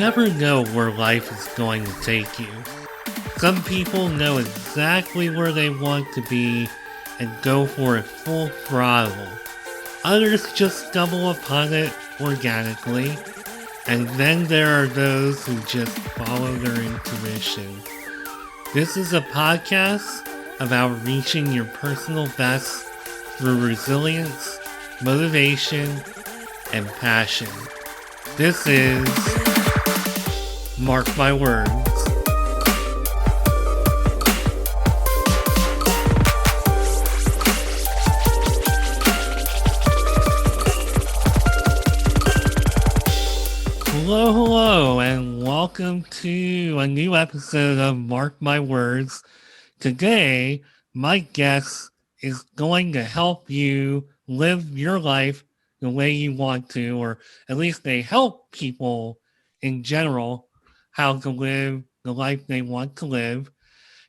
never know where life is going to take you. Some people know exactly where they want to be and go for it full throttle. Others just stumble upon it organically. And then there are those who just follow their intuition. This is a podcast about reaching your personal best through resilience, motivation, and passion. This is Mark My Words. Hello, and welcome to a new episode of Mark My Words. Today, my guest is going to help you live your life the way you want to, or at least they help people in general how to live the life they want to live.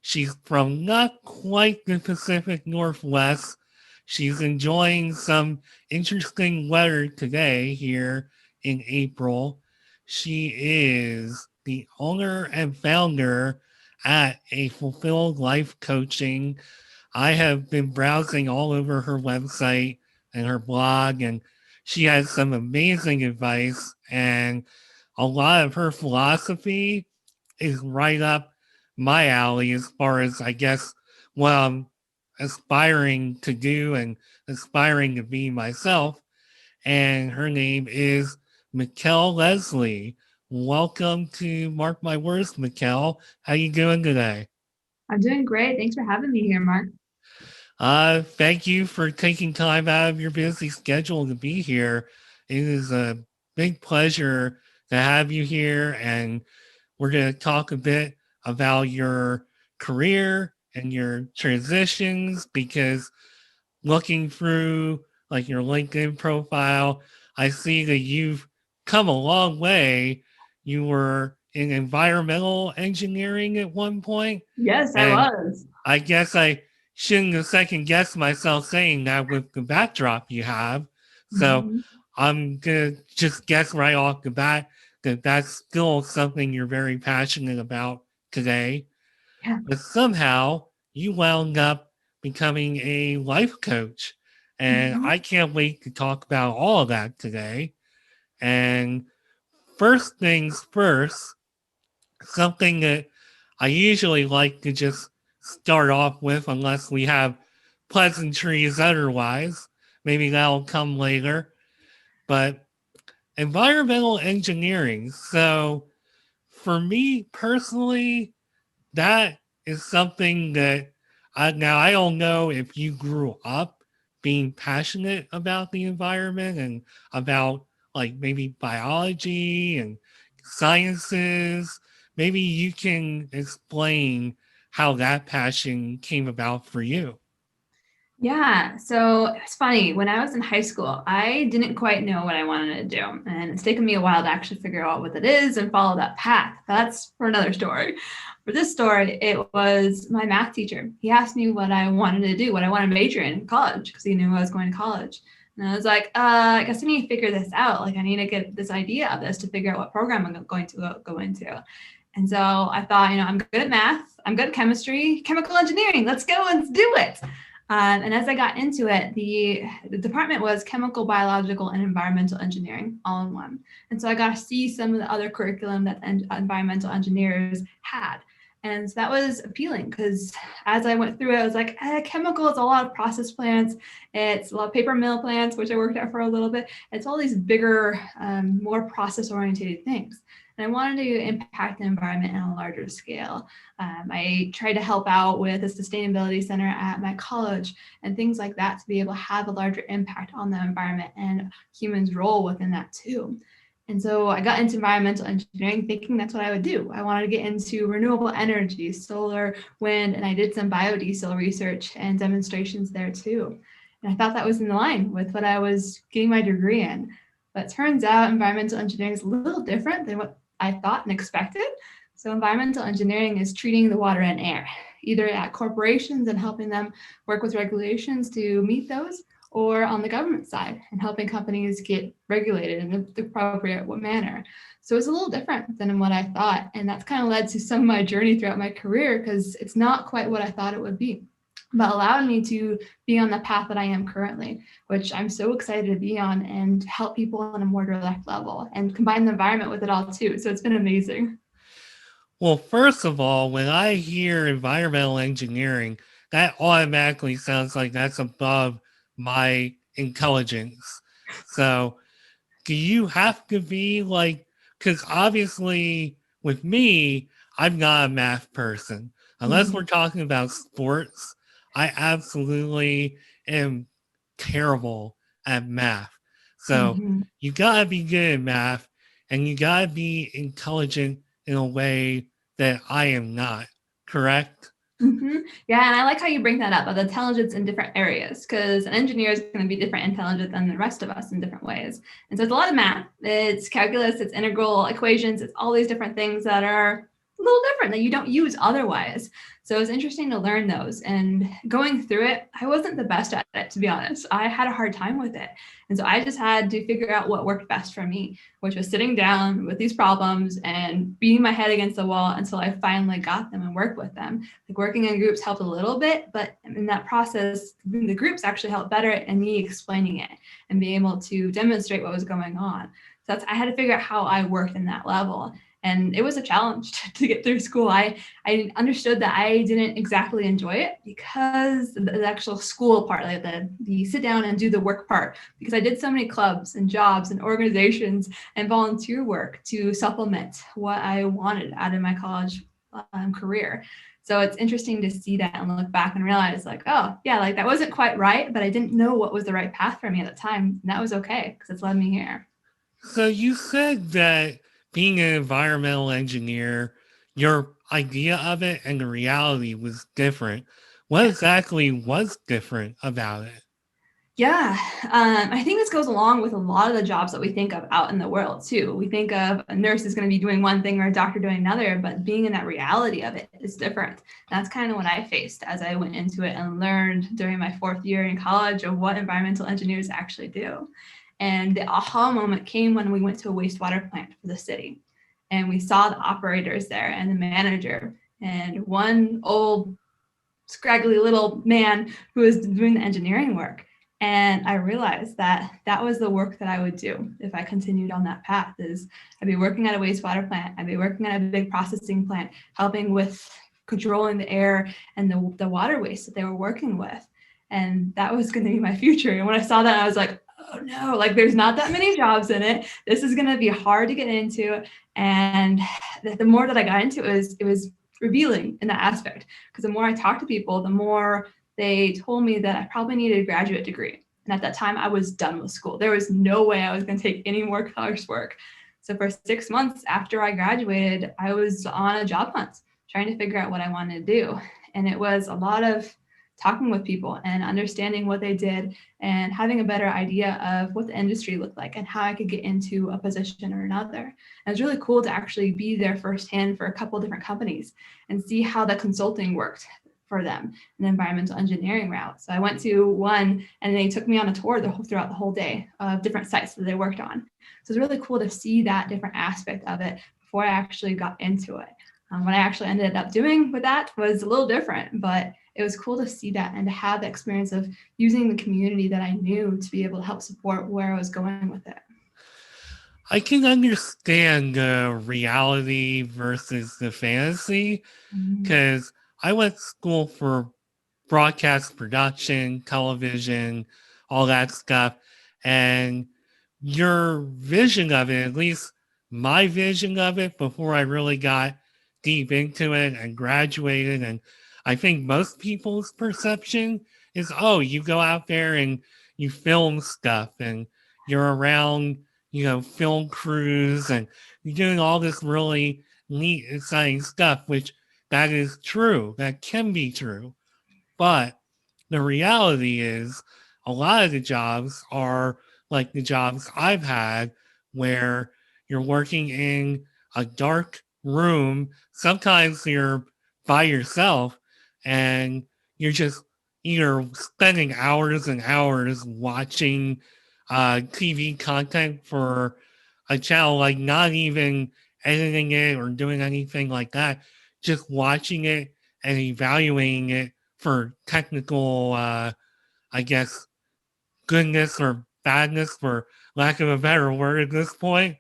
She's from not quite the Pacific Northwest. She's enjoying some interesting weather today here in April. She is the owner and founder at A Fulfilled Life Coaching. I have been browsing all over her website and her blog, and she has some amazing advice, and a lot of her philosophy is right up my alley as far as, I guess, what I'm aspiring to do and aspiring to be myself. And her name is Mikkel Leslie. Welcome to Mark My Words, Mikkel. How you doing today? I'm doing great. Thanks for having me here, Mark. Thank you for taking time out of your busy schedule to be here. It is a big pleasure to have you here, and we're going to talk a bit about your career and your transitions, because looking through like your LinkedIn profile, I see that you've come a long way. You were in environmental engineering at one point, Yes, I and was. I guess I shouldn't have second guessed myself saying that with the backdrop you have. So Mhm. I'm gonna just guess right off the bat that that's still something you're very passionate about today. Yeah. But somehow you wound up becoming a life coach. And Mhm. I can't wait to talk about all of that today. And first things first, something that I usually like to just start off with, unless we have pleasantries otherwise. Maybe that'll come later. But environmental engineering. So for me personally, that is something that I don't know if you grew up being passionate about the environment and about like maybe biology and sciences. Maybe you can explain how that passion came about for you. Yeah. So it's funny. When I was in high school, I didn't quite know what I wanted to do. And it's taken me a while to actually figure out what it is and follow that path. That's for another story. For this story, it was my math teacher. He asked me what I wanted to do, what I wanted to major in college, because he knew I was going to college. And I was like, I guess I need to figure this out. Like, I need to get this idea of this to figure out what program I'm going to go into. And so I thought, I'm good at math. I'm good at chemistry, chemical engineering. Let's go and do it. And as I got into it, the department was chemical, biological, and environmental engineering all in one. And so I got to see some of the other curriculum that environmental engineers had. And so that was appealing because as I went through it, I was like, chemical is a lot of process plants. It's a lot of paper mill plants, which I worked at for a little bit. It's all these bigger, more process oriented things. And I wanted to impact the environment on a larger scale. I tried to help out with a sustainability center at my college and things like that to be able to have a larger impact on the environment and humans' role within that too. And so I got into environmental engineering thinking that's what I would do. I wanted to get into renewable energy, solar, wind, and I did some biodiesel research and demonstrations there too. And I thought that was in line with what I was getting my degree in. But it turns out environmental engineering is a little different than what I thought and expected. So environmental engineering is treating the water and air, either at corporations and helping them work with regulations to meet those, or on the government side and helping companies get regulated in the appropriate manner. So it's a little different than what I thought. And that's kind of led to some of my journey throughout my career because it's not quite what I thought it would be, but allowed me to be on the path that I am currently, which I'm so excited to be on and help people on a more direct level and combine the environment with it all too. So it's been amazing. Well, first of all, when I hear environmental engineering, that automatically sounds like that's above my intelligence. So, do you have to be like, because obviously with me, I'm not a math person. Unless Mm-hmm. we're talking about sports, I absolutely am terrible at math. So Mm-hmm. you gotta be good at math and you gotta be intelligent in a way that I am not, correct? Mm-hmm. Yeah, and I like how you bring that up of the intelligence in different areas because an engineer is going to be different intelligent than the rest of us in different ways. And so it's a lot of math. It's calculus, it's integral equations, it's all these different things that are a little different that you don't use otherwise. So it's interesting to learn those. And going through it, I wasn't the best at it, to be honest. I had a hard time with it. And so I just had to figure out what worked best for me, which was sitting down with these problems and beating my head against the wall until I finally got them and worked with them. Like working in groups helped a little bit, but in that process, the groups actually helped better and me explaining it and being able to demonstrate what was going on. So I had to figure out how I worked in that level. And it was a challenge to get through school. I understood that I didn't exactly enjoy it because the actual school part, like the sit down and do the work part, because I did so many clubs and jobs and organizations and volunteer work to supplement what I wanted out of my college career. So it's interesting to see that and look back and realize like, oh yeah, like that wasn't quite right, but I didn't know what was the right path for me at the time. And that was okay because it's led me here. So you said that being an environmental engineer, your idea of it and the reality was different. What Yeah. exactly was different about it? Yeah, I think this goes along with a lot of the jobs that we think of out in the world too. We think of a nurse is going to be doing one thing or a doctor doing another, but being in that reality of it is different. That's kind of what I faced as I went into it and learned during my fourth year in college of what environmental engineers actually do. And the aha moment came when we went to a wastewater plant for the city, and we saw the operators there and the manager and one old scraggly little man who was doing the engineering work. And I realized that that was the work that I would do if I continued on that path. Is I'd be working at a wastewater plant, I'd be working at a big processing plant, helping with controlling the air and the water waste that they were working with. And that was going to be my future. And when I saw that, I was like, oh no, like there's not that many jobs in it. This is going to be hard to get into. And the more that I got into it was revealing in that aspect because the more I talked to people, the more they told me that I probably needed a graduate degree. And at that time, I was done with school. There was no way I was going to take any more coursework. So for 6 months after I graduated, I was on a job hunt, trying to figure out what I wanted to do. And it was a lot of talking with people and understanding what they did and having a better idea of what the industry looked like and how I could get into a position or another. And it was really cool to actually be there firsthand for a couple different companies and see how the consulting worked for them in the environmental engineering route. So I went to one and they took me on a tour throughout the whole day of different sites that they worked on. So it's really cool to see that different aspect of it before I actually got into it. What I actually ended up doing with that was a little different, but it was cool to see that and to have the experience of using the community that I knew to be able to help support where I was going with it. I can understand the reality versus the fantasy Mm-hmm. because I went to school for broadcast production, television, all that stuff. And your vision of it, at least my vision of it before I really got deep into it and graduated, and I think most people's perception is, oh, you go out there and you film stuff and you're around, film crews and you're doing all this really neat, exciting stuff, which that is true. That can be true. But the reality is, a lot of the jobs are like the jobs I've had where you're working in a dark room. Sometimes you're by yourself and you're just either spending hours and hours watching TV content for a channel, like not even editing it or doing anything like that, just watching it and evaluating it for technical, I guess, goodness or badness, for lack of a better word at this point,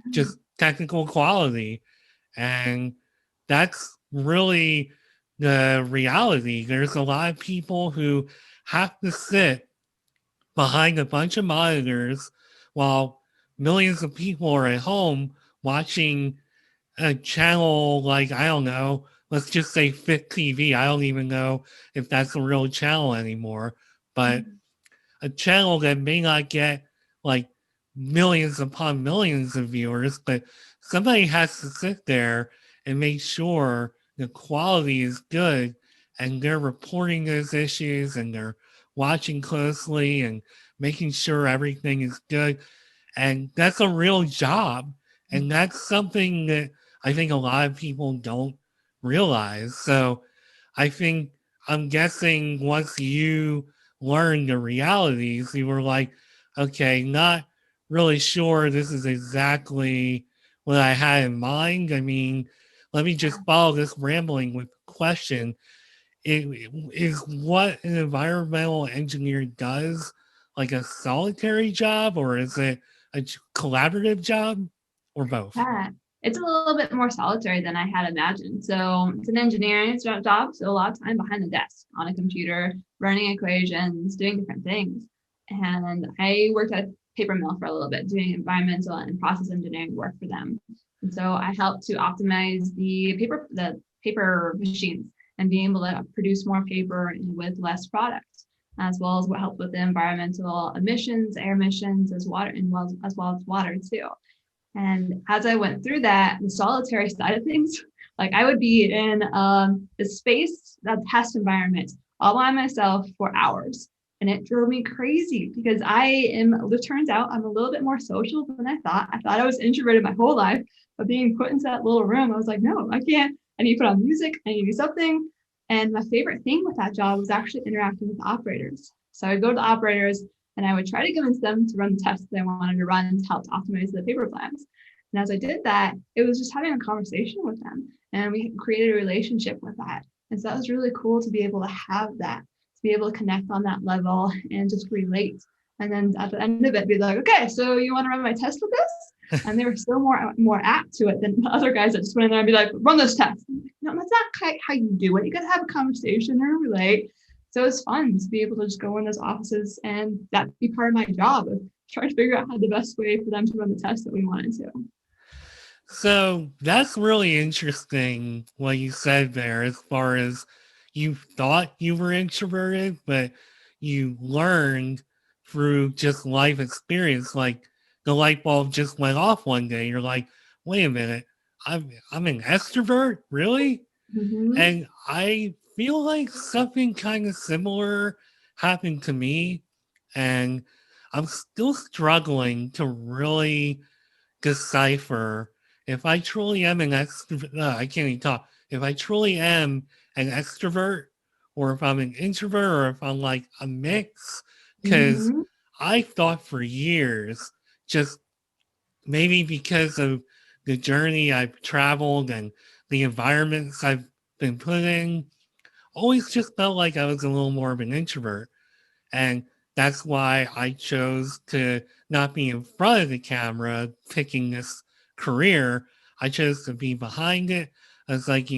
just technical quality. And that's really the reality. There's a lot of people who have to sit behind a bunch of monitors while millions of people are at home watching a channel like, I don't know, let's just say Fit TV. I don't even know if that's a real channel anymore, but a channel that may not get like millions upon millions of viewers, but somebody has to sit there and make sure the quality is good and they're reporting those issues and they're watching closely and making sure everything is good. And that's a real job. And that's something that I think a lot of people don't realize. So I think, I'm guessing once you learned the realities, you were like, okay, not really sure this is exactly what I had in mind. I mean, let me just follow this rambling with a question. Is what an environmental engineer does like a solitary job, or is it a collaborative job, or both? Yeah, it's a little bit more solitary than I had imagined. So it's an engineering job, so a lot of time behind the desk on a computer, running equations, doing different things. And I worked at a paper mill for a little bit, doing environmental and process engineering work for them. And so I helped to optimize the paper machines and being able to produce more paper with less product, as well as what helped with the environmental emissions, air emissions, as well as water too. And as I went through that, the solitary side of things, like I would be in the space, that test environment all by myself for hours. And it drove me crazy because it turns out I'm a little bit more social than I thought. I thought I was introverted my whole life, but being put into that little room, I was like, no, I can't. I need to put on music. I need to do something. And my favorite thing with that job was actually interacting with operators. So I would go to the operators and I would try to convince them to run the tests that I wanted to run to help optimize the paper plans. And as I did that, it was just having a conversation with them, and we created a relationship with that. And so that was really cool to be able to have that, to be able to connect on that level and just relate. And then at the end of it, be like, okay, so you want to run my test with this? And they were still more apt to it than the other guys that just went in there and be like, run this test. Like, no, that's not quite how you do it. You got to have a conversation or relate. So it was fun to be able to just go in those offices and that be part of my job of trying to figure out how the best way for them to run the test that we wanted to. So that's really interesting what you said there, as far as you thought you were introverted, but you learned through just life experience. Like the light bulb just went off one day. You're like, wait a minute, I'm an extrovert, really? Mm-hmm. And I feel like something kind of similar happened to me, and I'm still struggling to really decipher if I truly am an extrovert. I can't even talk. If I truly am an extrovert, or if I'm an introvert, or if I'm like a mix. Because Mm-hmm. I thought for years, just maybe because of the journey I've traveled and the environments I've been put in, always just felt like I was a little more of an introvert. And that's why I chose to not be in front of the camera picking this career. I chose to be behind it. I was like,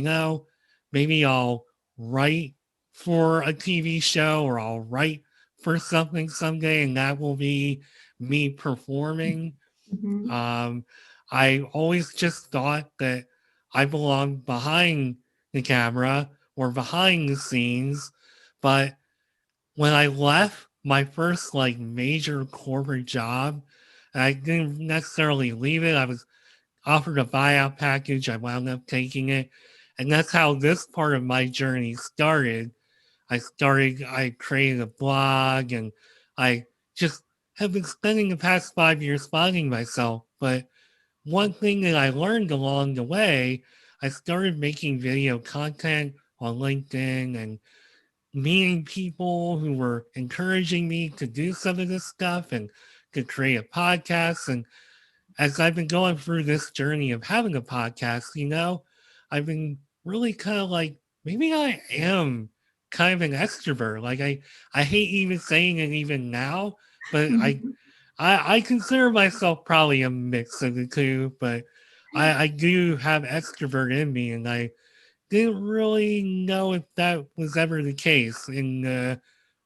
maybe I'll write for a TV show, or I'll write for something someday, and that will be me performing. Mm-hmm. Um, I always just thought that I belonged behind the camera or behind the scenes. But when I left my first like major corporate job, I didn't necessarily leave it. I was offered a buyout package. I wound up taking it. And that's how this part of my journey started. I created a blog, and I just have been spending the past 5 years finding myself. But one thing that I learned along the way, I started making video content on LinkedIn and meeting people who were encouraging me to do some of this stuff and to create a podcast. And as I've been going through this journey of having a podcast, I've been really kind of like, maybe I am kind of an extrovert. Like I hate even saying it even now, but I consider myself probably a mix of the two, but I do have extrovert in me, and I didn't really know if that was ever the case in the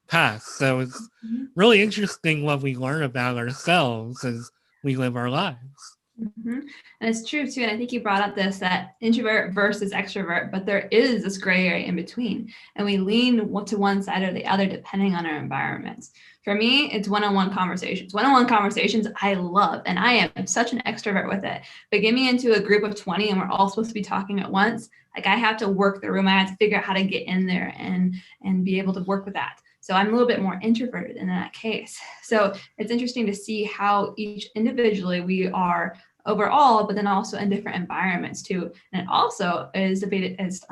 past. So it's really interesting what we learn about ourselves as we live our lives. Mm-hmm. And it's true too. And I think you brought up this that introvert versus extrovert, but there is this gray area in between. And we lean to one side or the other depending on our environments. For me, it's one-on-one conversations. One-on-one conversations I love, and I am such an extrovert with it. But get me into a group of 20 and we're all supposed to be talking at once. Like I have to work the room. I have to figure out how to get in there and be able to work with that. So I'm a little bit more introverted in that case. So it's interesting to see how each individually we are overall, but then also in different environments too. And it also is debated as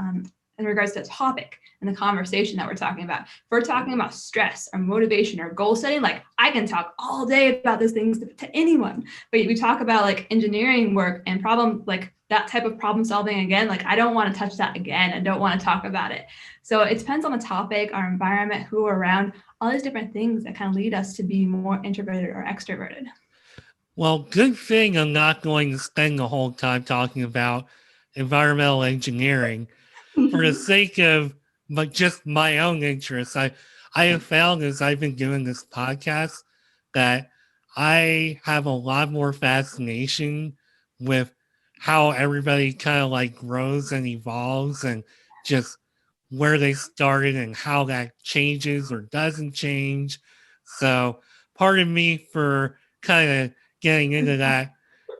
in regards to the topic and the conversation that we're talking about. If we're talking about stress or motivation or goal setting, like I can talk all day about those things to anyone. But we talk about like engineering work and problem, like that type of problem solving again, like I don't want to touch that again and don't want to talk about it. So it depends on the topic, our environment, who we're around, all these different things that kind of lead us to be more introverted or extroverted. Well, good thing I'm not going to spend the whole time talking about environmental engineering for the sake of just my own interests. I have found as I've been doing this podcast that I have a lot more fascination with how everybody kind of like grows and evolves and just where they started and how that changes or doesn't change. So, pardon me for kind of getting into that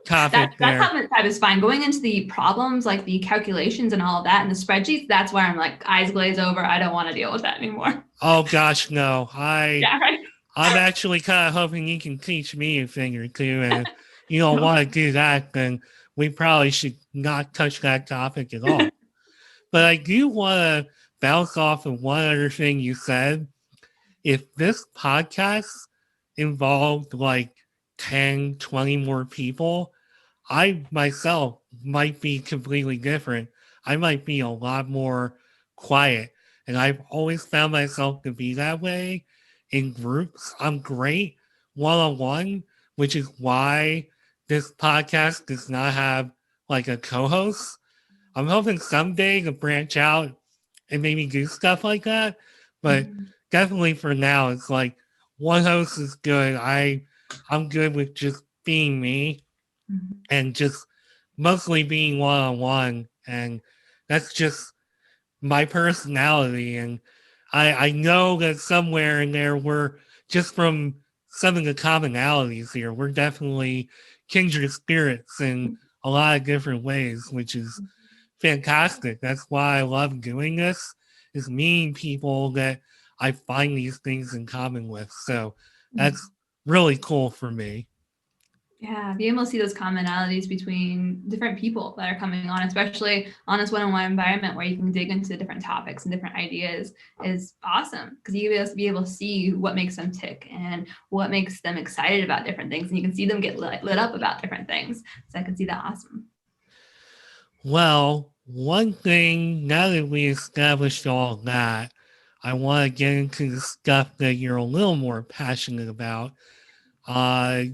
topic That there. type is fine. Going into the problems, like the calculations and all of that, and the spreadsheets, that's where I'm like eyes glaze over. I don't want to deal with that anymore. Oh gosh, no. Yeah, right. I'm actually kind of hoping you can teach me a thing or two, and if you don't want to do that, then we probably should not touch that topic at all. But I do want to bounce off of one other thing you said. If this podcast involved like 10, 20 more people, I myself might be completely different. I might be a lot more quiet. And I've always found myself to be that way in groups. I'm great one on one, which is why this podcast does not have like a co host. I'm hoping someday to branch out and maybe do stuff like that. But definitely for now, it's like one host is good. I'm good with just being me and just mostly being one on one. And that's just my personality. And I know that somewhere in there, we're just from some of the commonalities here, we're definitely kindred spirits in a lot of different ways, which is fantastic. That's why I love doing this, is meeting people that I find these things in common with. So that's really cool for me. Yeah, being able to see those commonalities between different people that are coming on, especially on this one-on-one environment where you can dig into different topics and different ideas, is awesome because you be able to see what makes them tick and what makes them excited about different things, and you can see them get lit up about different things. So I can see that awesome. Well, one thing, now that we established all that, I want to get into the stuff that you're a little more passionate about. Uh,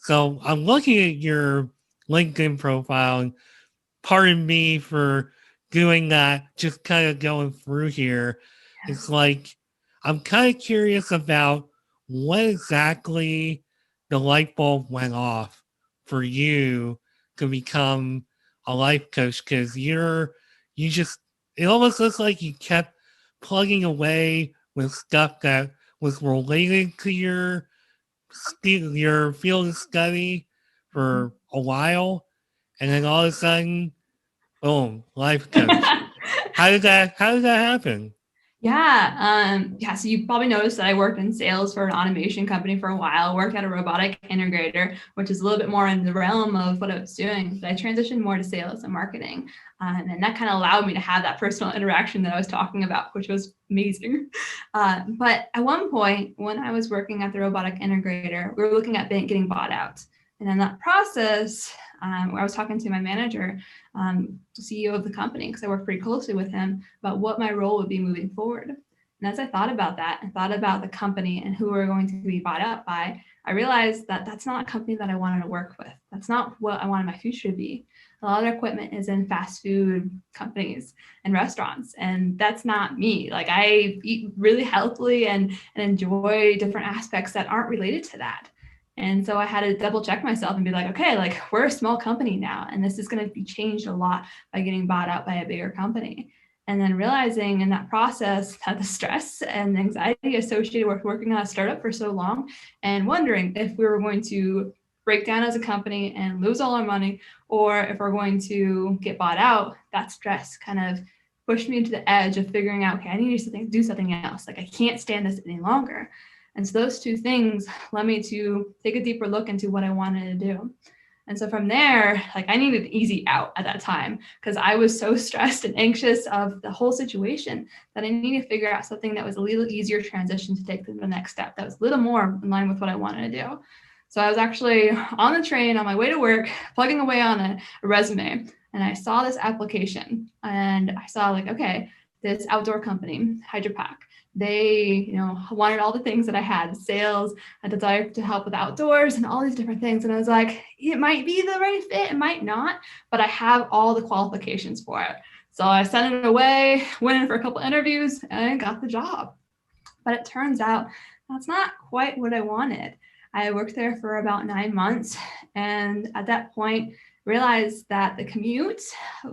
so I'm looking at your LinkedIn profile, and pardon me for doing that, just kind of going through here. It's like I'm kind of curious about what exactly the light bulb went off for you to become a life coach, because you just, it almost looks like you kept plugging away with stuff that was related to your field of study for a while, and then all of a sudden, boom, life coach. How did that happen? Yeah. So you probably noticed that I worked in sales for an automation company for a while, worked at a robotic integrator, which is a little bit more in the realm of what I was doing. But I transitioned more to sales and marketing. And that kind of allowed me to have that personal interaction that I was talking about, which was amazing. But at one point, when I was working at the robotic integrator, we were looking at getting bought out. And in that process, where I was talking to my manager, the CEO of the company, because I worked pretty closely with him, about what my role would be moving forward. And as I thought about that and thought about the company and who we were going to be bought out by, I realized that that's not a company that I wanted to work with. That's not what I wanted my future to be. A lot of their equipment is in fast food companies and restaurants, and that's not me. Like, I eat really healthily and enjoy different aspects that aren't related to that. And so I had to double check myself and be like, okay, like, we're a small company now, and this is going to be changed a lot by getting bought out by a bigger company. And then realizing in that process that the stress and anxiety associated with working on a startup for so long, and wondering if we were going to break down as a company and lose all our money, or if we're going to get bought out, that stress kind of pushed me to the edge of figuring out, okay, I need to do something else. Like, I can't stand this any longer. And so those two things led me to take a deeper look into what I wanted to do. And so from there, like, I needed an easy out at that time because I was so stressed and anxious of the whole situation that I needed to figure out something that was a little easier transition to take to the next step that was a little more in line with what I wanted to do. So I was actually on the train on my way to work, plugging away on a resume, and I saw this application and I saw, like, okay, this outdoor company, Hydropack, they, wanted all the things that I had: sales, a desire to help with outdoors, and all these different things. And I was like, it might be the right fit, it might not, but I have all the qualifications for it. So I sent it away, went in for a couple interviews, and got the job. But it turns out that's not quite what I wanted. I worked there for about 9 months, and at that point, realized that the commute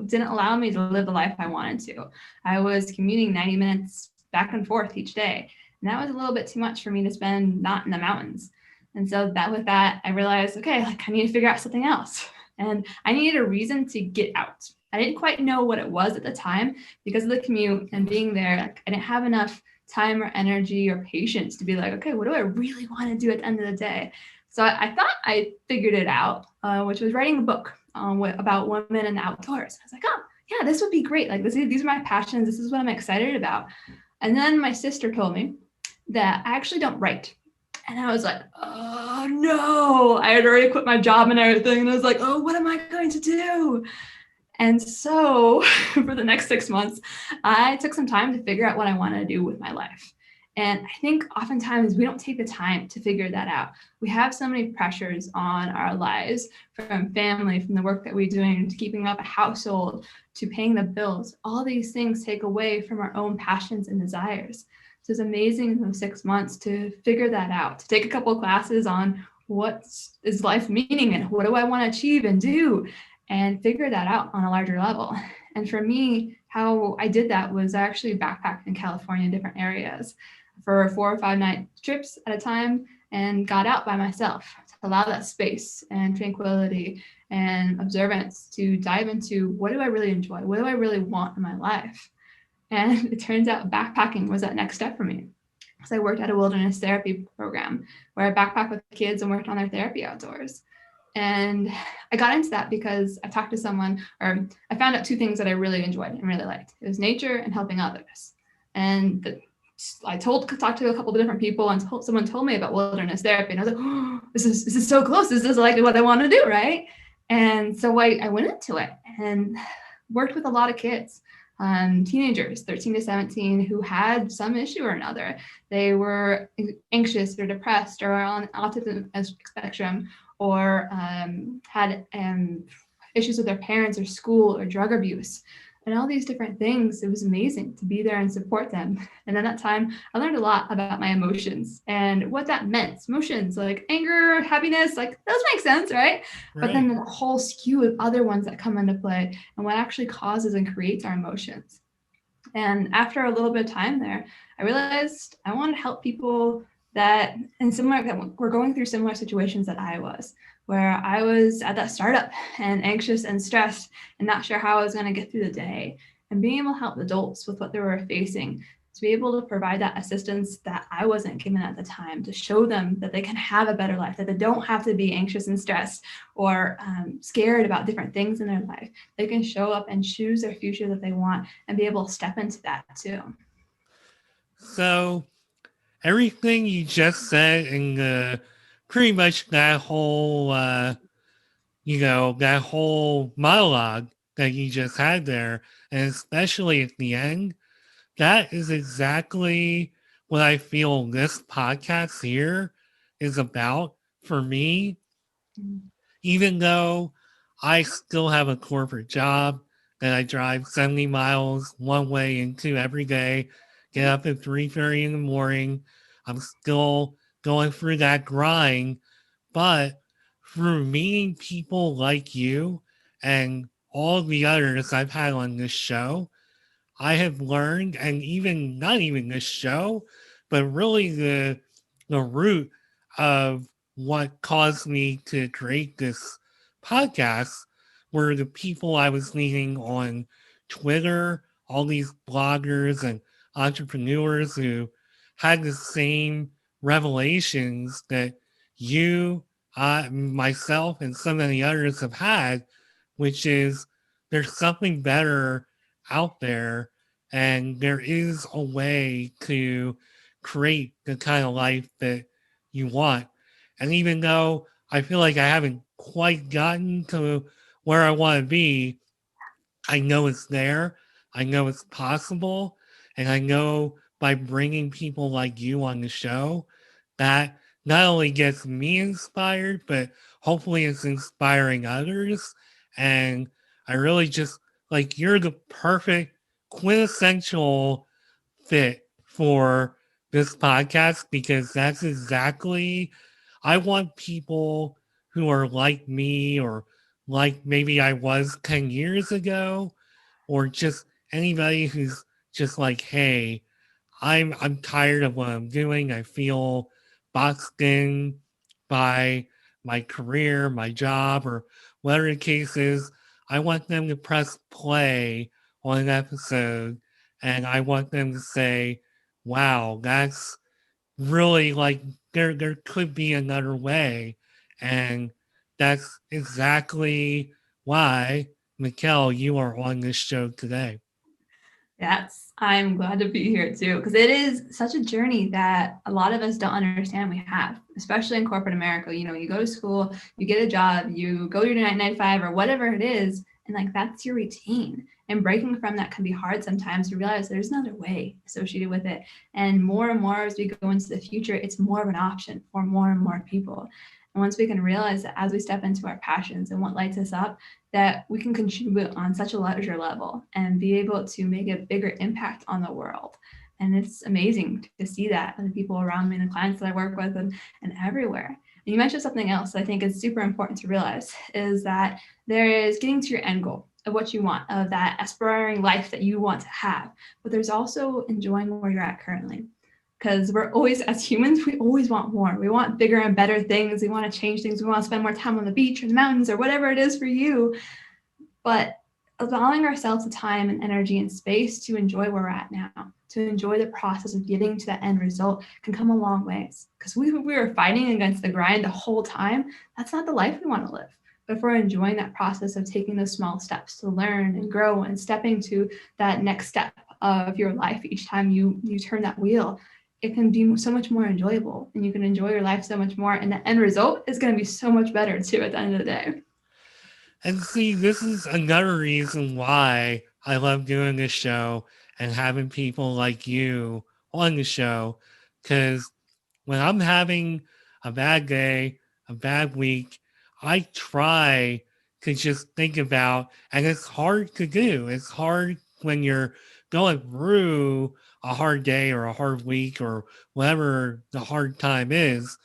didn't allow me to live the life I wanted to. I was commuting 90 minutes back and forth each day, and that was a little bit too much for me to spend not in the mountains. And so with that, I realized, okay, like, I need to figure out something else. And I needed a reason to get out. I didn't quite know what it was at the time because of the commute and being there. Like, I didn't have enough time or energy or patience to be like, okay, what do I really want to do at the end of the day? So I thought I figured it out, which was writing a book about women in the outdoors. I was like, oh, yeah, this would be great. Like, these are my passions. This is what I'm excited about. And then my sister told me that I actually don't write. And I was like, oh no, I had already quit my job and everything. And I was like, oh, what am I going to do? And so for the next 6 months, I took some time to figure out what I wanted to do with my life. And I think oftentimes we don't take the time to figure that out. We have so many pressures on our lives, from family, from the work that we're doing, to keeping up a household, to paying the bills. All these things take away from our own passions and desires. So it's amazing in those 6 months to figure that out, to take a couple of classes on what is life meaning and what do I want to achieve and do, and figure that out on a larger level. And for me, how I did that was I actually backpacked in California in different areas for 4 or 5 night trips at a time, and got out by myself to allow that space and tranquility and observance to dive into, what do I really enjoy? What do I really want in my life? And it turns out backpacking was that next step for me. So I worked at a wilderness therapy program where I backpacked with kids and worked on their therapy outdoors. And I got into that because I talked to someone, or I found out two things that I really enjoyed and really liked. It was nature and helping others. And I talked to a couple of different people, and someone told me about wilderness therapy. And I was like, oh, this is so close. This is like what I want to do, right? And so I went into it and worked with a lot of kids, teenagers, 13 to 17, who had some issue or another. They were anxious or depressed or on autism spectrum, or had issues with their parents or school or drug abuse and all these different things. It was amazing to be there and support them. And at that time, I learned a lot about my emotions and what that meant. Emotions like anger, happiness, like those make sense, right? But then the whole skew of other ones that come into play and what actually causes and creates our emotions. And after a little bit of time there, I realized I wanted to help people that were going through similar situations that I was, where I was at that startup and anxious and stressed and not sure how I was going to get through the day, and being able to help adults with what they were facing to be able to provide that assistance that I wasn't given at the time, to show them that they can have a better life, that they don't have to be anxious and stressed or scared about different things in their life. They can show up and choose their future that they want and be able to step into that too. So everything you just said in pretty much that whole that whole monologue that you just had there, and especially at the end, that is exactly what I feel this podcast here is about for me. Mm-hmm. Even though I still have a corporate job that I drive 70 miles one way into every day, get up at 3:30 in the morning, I'm still going through that grind. But through meeting people like you and all the others I've had on this show, I have learned, and even not even this show, but really the root of what caused me to create this podcast were the people I was meeting on Twitter, all these bloggers and entrepreneurs who had the same revelations that you, myself, and so many others have had, which is there's something better out there, and there is a way to create the kind of life that you want. And even though I feel like I haven't quite gotten to where I want to be, I know it's there. I know it's possible. And I know by bringing people like you on the show, that not only gets me inspired, but hopefully it's inspiring others. And I really just like you're the perfect quintessential fit for this podcast because that's exactly I want people who are like me or like maybe I was 10 years ago or just anybody who's just like, hey, I'm tired of what I'm doing. I feel boxed in by my career, my job, or whatever the case is. I want them to press play on an episode and I want them to say, wow, that's really like there could be another way. And that's exactly why, Mikkel, you are on this show today. Yes, I'm glad to be here too, because it is such a journey that a lot of us don't understand we have, especially in corporate America. You know, you go to school, you get a job, you go to your 9 to 5 or whatever it is, and like that's your routine. And breaking from that can be hard sometimes to realize there's another way associated with it. And more as we go into the future, it's more of an option for more and more people. And once we can realize that as we step into our passions and what lights us up, that we can contribute on such a larger level and be able to make a bigger impact on the world. And it's amazing to see that with the people around me and the clients that I work with and everywhere. And you mentioned something else that I think is super important to realize is that there is getting to your end goal of what you want, of that aspiring life that you want to have. But there's also enjoying where you're at currently, because we're always, as humans, we always want more. We want bigger and better things. We want to change things. We want to spend more time on the beach or the mountains or whatever it is for you. But allowing ourselves the time and energy and space to enjoy where we're at now, to enjoy the process of getting to that end result can come a long ways. Because we were fighting against the grind the whole time. That's not the life we want to live. But if we're enjoying that process of taking those small steps to learn and grow and stepping to that next step of your life each time you turn that wheel, it can be so much more enjoyable and you can enjoy your life so much more. And the end result is going to be so much better too at the end of the day. And see, this is another reason why I love doing this show and having people like you on the show. Because when I'm having a bad day, a bad week, I try to just think about, and it's hard to do. It's hard when you're going through a hard day or a hard week or whatever the hard time is.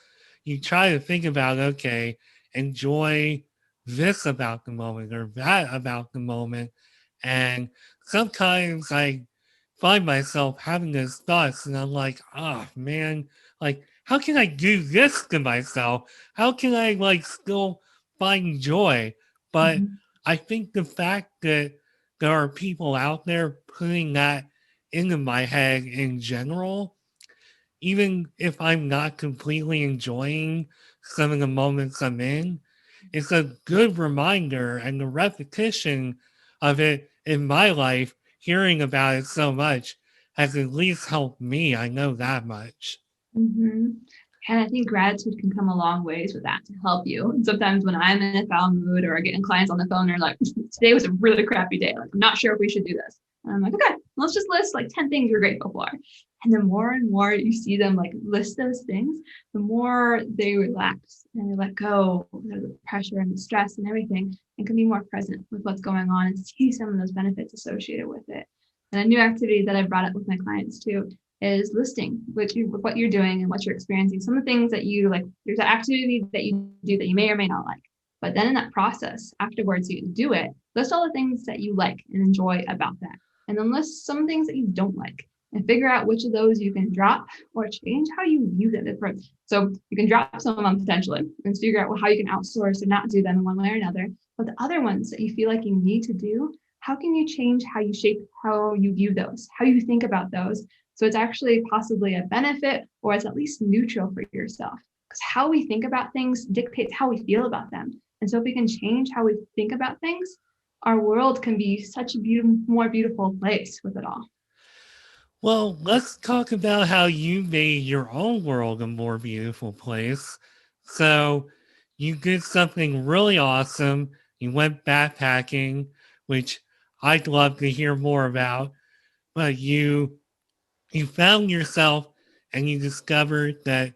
You try to think about, okay, enjoy this about the moment or that about the moment. And sometimes I find myself having those thoughts and I'm like, oh man, like, how can I do this to myself? How can I like still find joy? But Mm-hmm. I think the fact that there are people out there putting that into my head in general, even if I'm not completely enjoying some of the moments I'm in. It's a good reminder, and the repetition of it in my life, hearing about it so much, has at least helped me. I know that much. Mm-hmm. And I think gratitude can come a long ways with that to help you. And sometimes when I'm in a foul mood or getting clients on the phone, they're like, today was a really crappy day. Like, I'm not sure if we should do this. And I'm like, okay, let's just list like 10 things you're grateful for. And the more and more you see them like list those things, the more they relax and they let go of the pressure and the stress and everything and can be more present with what's going on and see some of those benefits associated with it. And a new activity that I brought up with my clients too is listing what you're doing and what you're experiencing. Some of the things that you like, there's an activity that you do that you may or may not like. But then in that process, afterwards you do it, list all the things that you like and enjoy about that. And then list some things that you don't like and figure out which of those you can drop or change how you view them. So you can drop some of them potentially and figure out how you can outsource or not do them in one way or another. But the other ones that you feel like you need to do, how can you change how you shape how you view those, how you think about those, so it's actually possibly a benefit or it's at least neutral for yourself. Because how we think about things dictates how we feel about them. And so if we can change how we think about things, our world can be such a more beautiful place with it all. Well, let's talk about how you made your own world a more beautiful place. So, you did something really awesome. You went backpacking, which I'd love to hear more about, but you found yourself and you discovered that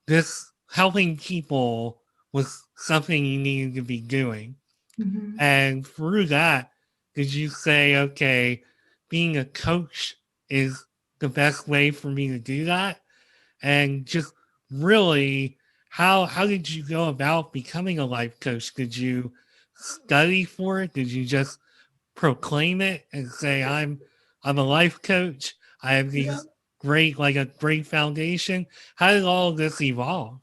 this helping people was something you needed to be doing. Mm-hmm. And through that, did you say, okay, being a coach is the best way for me to do that? And just really, how did you go about becoming a life coach? Did you study for it? Did you just proclaim it and say, I'm a life coach. I have these great foundation. How did all of this evolve?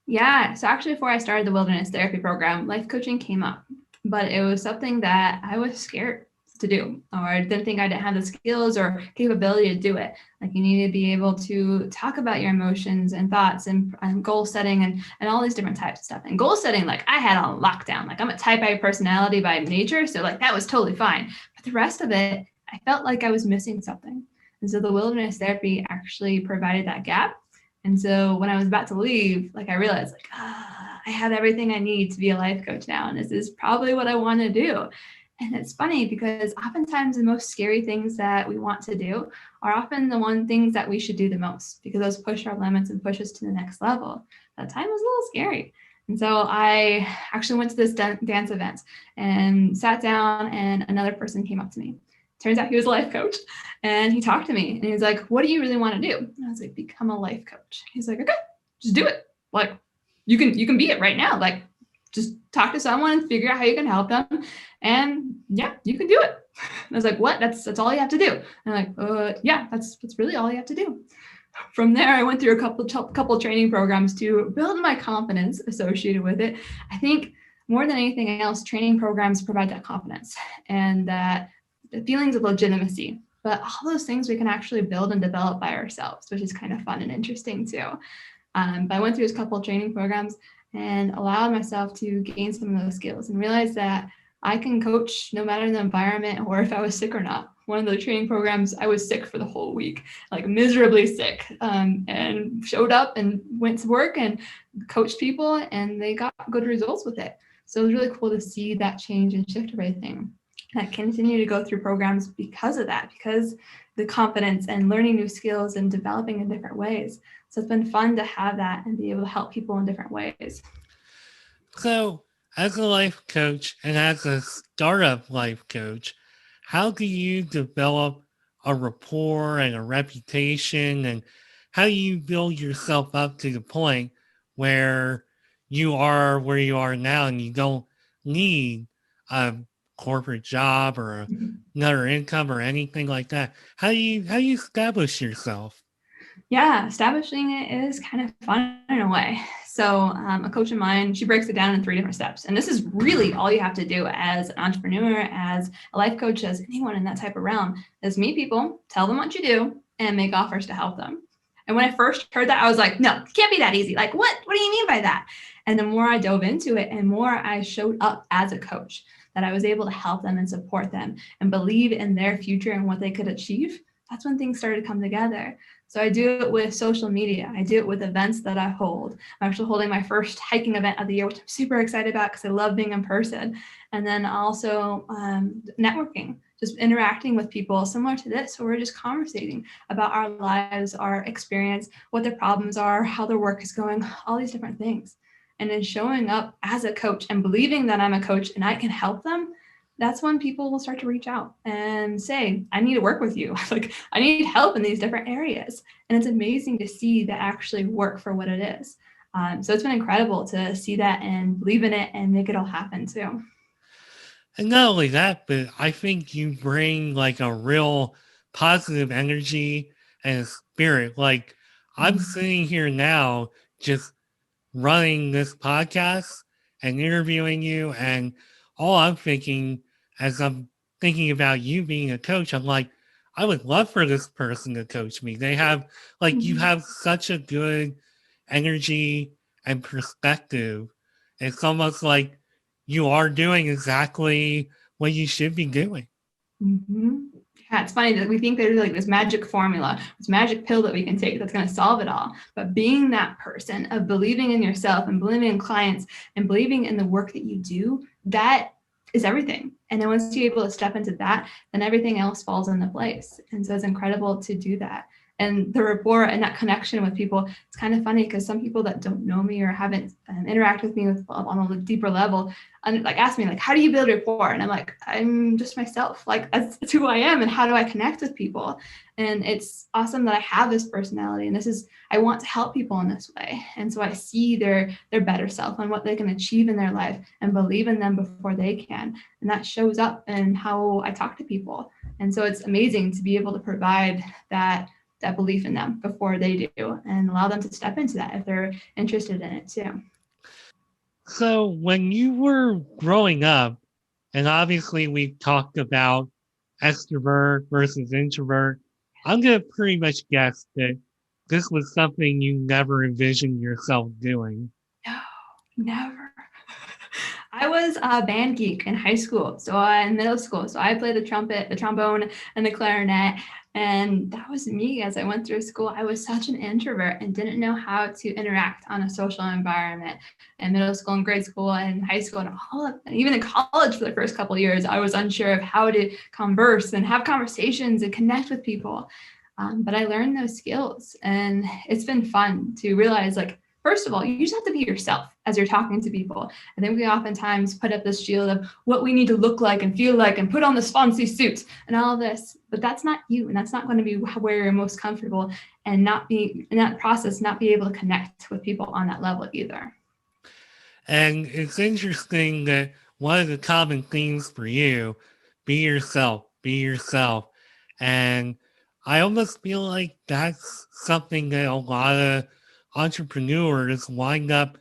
Yeah. So actually, before I started the wilderness therapy program, life coaching came up, but it was something that I was scared to do, or I didn't think I didn't have the skills or capability to do it. Like you need to be able to talk about your emotions and thoughts and goal setting and all these different types of stuff. And goal setting, like I had on lockdown. Like I'm a type A personality by nature, so like that was totally fine. But the rest of it, I felt like I was missing something. And so the wilderness therapy actually provided that gap. And so when I was about to leave, like I realized like, I have everything I need to be a life coach now. And this is probably what I want to do. And it's funny because oftentimes the most scary things that we want to do are often the one things that we should do the most because those push our limits and push us to the next level. That time was a little scary. And so I actually went to this dance event and sat down and another person came up to me. Turns out he was a life coach and he talked to me and he's like, what do you really want to do? And I was like, become a life coach. He's like, okay, just do it. Like you can be it right now. Like just talk to someone and figure out how you can help them. And yeah, you can do it. I was like, what? That's all you have to do. And I'm like, yeah, that's really all you have to do. From there, I went through a couple training programs to build my confidence associated with it. I think more than anything else, training programs provide that confidence and that feelings of legitimacy. But all those things we can actually build and develop by ourselves, which is kind of fun and interesting too. But I went through a couple of training programs and allowed myself to gain some of those skills and realize that I can coach no matter the environment or if I was sick or not. One of the training programs, I was sick for the whole week, like miserably sick, and showed up and went to work and coached people and they got good results with it. So it was really cool to see that change and shift everything. And I continue to go through programs because of that, because the confidence and learning new skills and developing in different ways. So it's been fun to have that and be able to help people in different ways. So, as a life coach and as a startup life coach, how do you develop a rapport and a reputation, and how do you build yourself up to the point where you are where you are now and you don't need a corporate job or another income or anything like that? How do you establish yourself? Yeah, establishing it is kind of fun in a way. So, a coach of mine, she breaks it down in 3 different steps. And this is really all you have to do as an entrepreneur, as a life coach, as anyone in that type of realm is meet people, tell them what you do, and make offers to help them. And when I first heard that, I was like, no, it can't be that easy. Like, what? What do you mean by that? And the more I dove into it and more I showed up as a coach, that I was able to help them and support them and believe in their future and what they could achieve, that's when things started to come together. So I do it with social media. I do it with events that I hold. I'm actually holding my first hiking event of the year, which I'm super excited about because I love being in person. And then also networking, just interacting with people similar to this. So we're just conversating about our lives, our experience, what their problems are, how their work is going, all these different things. And then showing up as a coach and believing that I'm a coach and I can help them, that's when people will start to reach out and say, I need to work with you. Like, I need help in these different areas. And it's amazing to see that actually work for what it is. So it's been incredible to see that and believe in it and make it all happen too. And not only that, but I think you bring like a real positive energy and a spirit. Like I'm Mhm. sitting here now just running this podcast and interviewing you, and all I'm thinking as I'm thinking about you being a coach, I'm like, I would love for this person to coach me. They have like you Mhm. have such a good energy and perspective. It's almost like you are doing exactly what you should be doing. Mm-hmm. Yeah, it's funny that we think there's like this magic formula, this magic pill that we can take that's going to solve it all. But being that person of believing in yourself and believing in clients and believing in the work that you do, that is everything. And then once you're able to step into that, then everything else falls into place. And so it's incredible to do that. And the rapport and that connection with people, it's kind of funny because some people that don't know me or haven't interacted with me on a deeper level, and like ask me like, how do you build rapport? And I'm like, I'm just myself. Like that's who I am. And how do I connect with people? And it's awesome that I have this personality, and this is, I want to help people in this way. And so I see their better self and what they can achieve in their life and believe in them before they can. And that shows up in how I talk to people. And so it's amazing to be able to provide that belief in them before they do and allow them to step into that if they're interested in it too. So when you were growing up, and obviously we talked about extrovert versus introvert, I'm going to pretty much guess that this was something you never envisioned yourself doing. No, never. I was a band geek in high school, so in middle school. So I played the trumpet, the trombone, and the clarinet. And that was me as I went through school. I was such an introvert and didn't know how to interact on a social environment. In middle school and grade school and high school and all of, and even in college for the first couple of years, I was unsure of how to converse and have conversations and connect with people. But I learned those skills, and it's been fun to realize, like, first of all, you just have to be yourself as you're talking to people. I think we oftentimes put up this shield of what we need to look like and feel like and put on this fancy suit and all of this, but that's not you. And that's not going to be where you're most comfortable, and not be in that process, not be able to connect with people on that level either. And it's interesting that one of the common themes for you, be yourself, be yourself. And I almost feel like that's something that a lot of entrepreneurs wind up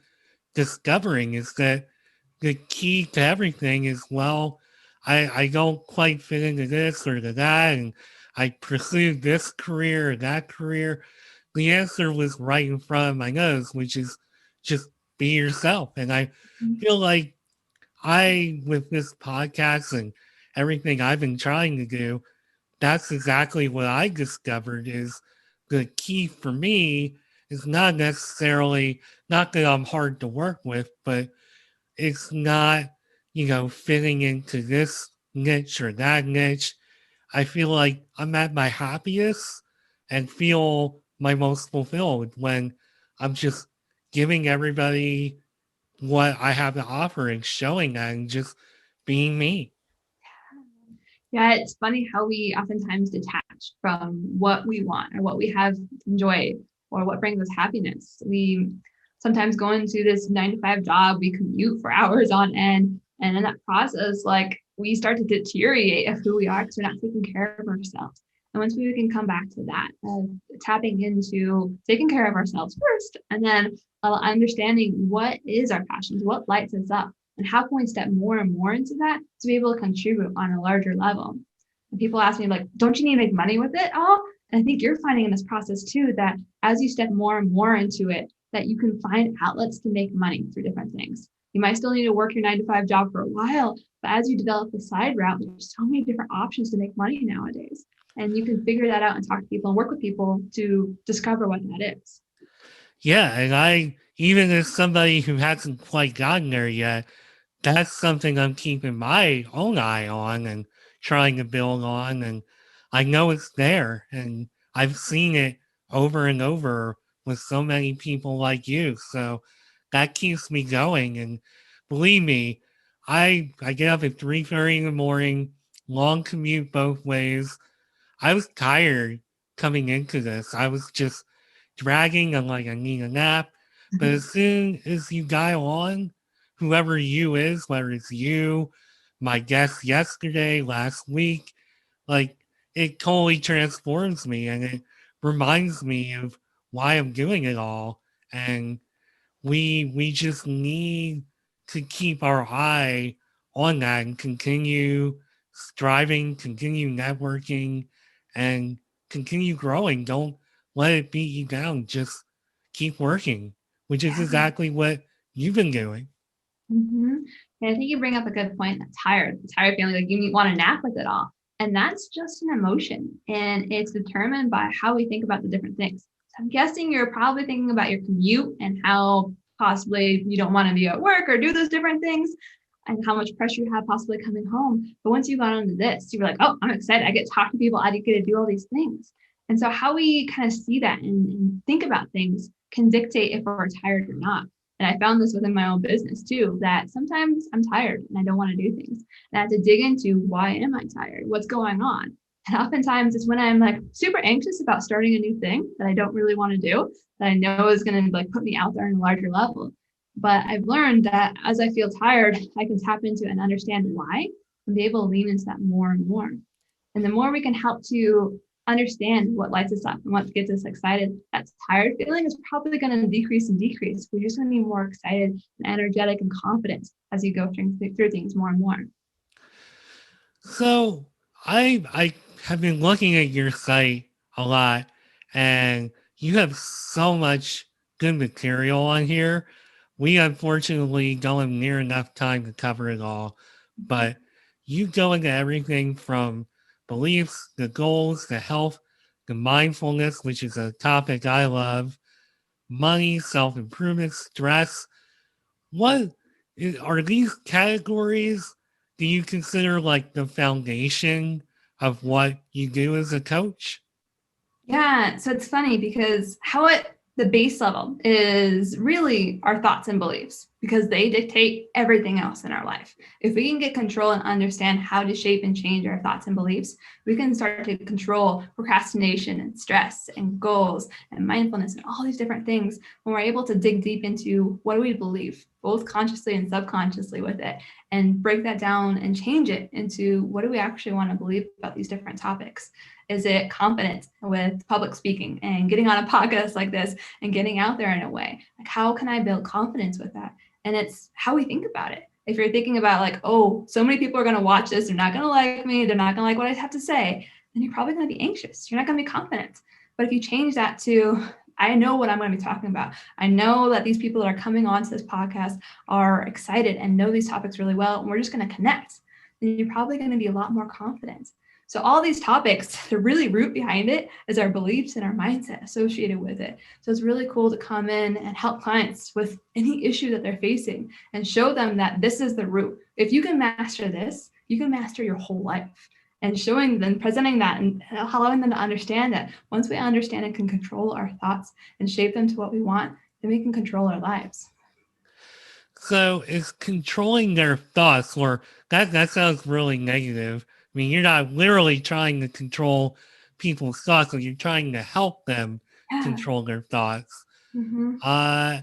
discovering is that the key to everything is, well, I don't quite fit into this or to that, and I pursued this career or that career. The answer was right in front of my nose, which is just be yourself. And I feel like with this podcast and everything I've been trying to do, that's exactly what I discovered is the key for me is not necessarily, not that I'm hard to work with, but it's not, fitting into this niche or that niche. I feel like I'm at my happiest and feel my most fulfilled when I'm just giving everybody what I have to offer and showing that and just being me. Yeah, it's funny how we oftentimes detach from what we want or what we have enjoyed or what brings us happiness. We sometimes go into this 9 to 5 job, we commute for hours on end. And in that process, like we start to deteriorate of who we are because we're not taking care of ourselves. And once we can come back to that, tapping into taking care of ourselves first, and then understanding what is our passions, what lights us up, and how can we step more and more into that to be able to contribute on a larger level. And people ask me, like, don't you need to make money with it all? And I think you're finding in this process too that as you step more and more into it, that you can find outlets to make money through different things. You might still need to work your 9 to 5 job for a while, but as you develop the side route, there's so many different options to make money nowadays. And you can figure that out and talk to people and work with people to discover what that is. Yeah, and even as somebody who hasn't quite gotten there yet, that's something I'm keeping my own eye on and trying to build on. And I know it's there, and I've seen it over and over with so many people like you. So that keeps me going. And believe me, I get up at 3:30 in the morning, long commute both ways. I was tired coming into this. I was just dragging. I'm like, I need a nap. But as soon as you dial on, whoever you is, whether it's you, my guest yesterday, last week, like it totally transforms me and it reminds me of why I'm doing it all. And we just need to keep our eye on that and continue striving, continue networking, and continue growing. Don't let it beat you down. Just keep working, which is Yeah. exactly what you've been doing. Mm-hmm. And I think you bring up a good point. That tired feeling like you want to nap with it all. And that's just an emotion. And it's determined by how we think about the different things. So I'm guessing you're probably thinking about your commute and how possibly you don't want to be at work or do those different things and how much pressure you have possibly coming home. But once you got into this, you were like, oh, I'm excited. I get to talk to people. I get to do all these things. And so how we kind of see that and think about things can dictate if we're tired or not. And I found this within my own business too, that sometimes I'm tired and I don't want to do things. And I have to dig into why am I tired? What's going on? And oftentimes it's when I'm like super anxious about starting a new thing that I don't really want to do, that I know is going to like put me out there on a larger level. But I've learned that as I feel tired, I can tap into and understand why and be able to lean into that more and more. And the more we can help to understand what lights us up and what gets us excited, that tired feeling is probably going to decrease and decrease. We're just going to be more excited and energetic and confident as you go through things more and more. So I have been looking at your site a lot, and you have so much good material on here. We unfortunately don't have near enough time to cover it all, but you go into everything from beliefs, the goals, the health, the mindfulness, which is a topic I love, money, self improvement, stress. What are these categories? Do you consider like the foundation of what you do as a coach? Yeah, so it's funny because the base level is really our thoughts and beliefs because they dictate everything else in our life. If we can get control and understand how to shape and change our thoughts and beliefs, we can start to control procrastination and stress and goals and mindfulness and all these different things when we're able to dig deep into what do we believe, both consciously and subconsciously with it, and break that down and change it into what do we actually want to believe about these different topics. Is it confidence with public speaking and getting on a podcast like this and getting out there in a way? Like, how can I build confidence with that? And it's how we think about it. If you're thinking about like, oh, so many people are going to watch this, they're not going to like me, they're not going to like what I have to say, then you're probably going to be anxious. You're not going to be confident. But if you change that to, I know what I'm going to be talking about. I know that these people that are coming onto this podcast are excited and know these topics really well, and we're just going to connect. Then you're probably going to be a lot more confident. So all these topics, the really root behind it is our beliefs and our mindset associated with it. So it's really cool to come in and help clients with any issue that they're facing and show them that this is the root. If you can master this, you can master your whole life. And showing them, presenting that and allowing them to understand that once we understand and can control our thoughts and shape them to what we want, then we can control our lives. So is controlling their thoughts, or that sounds really negative. I mean, you're not literally trying to control people's thoughts, or you're trying to help them Yeah. control their thoughts. Mm-hmm. Uh,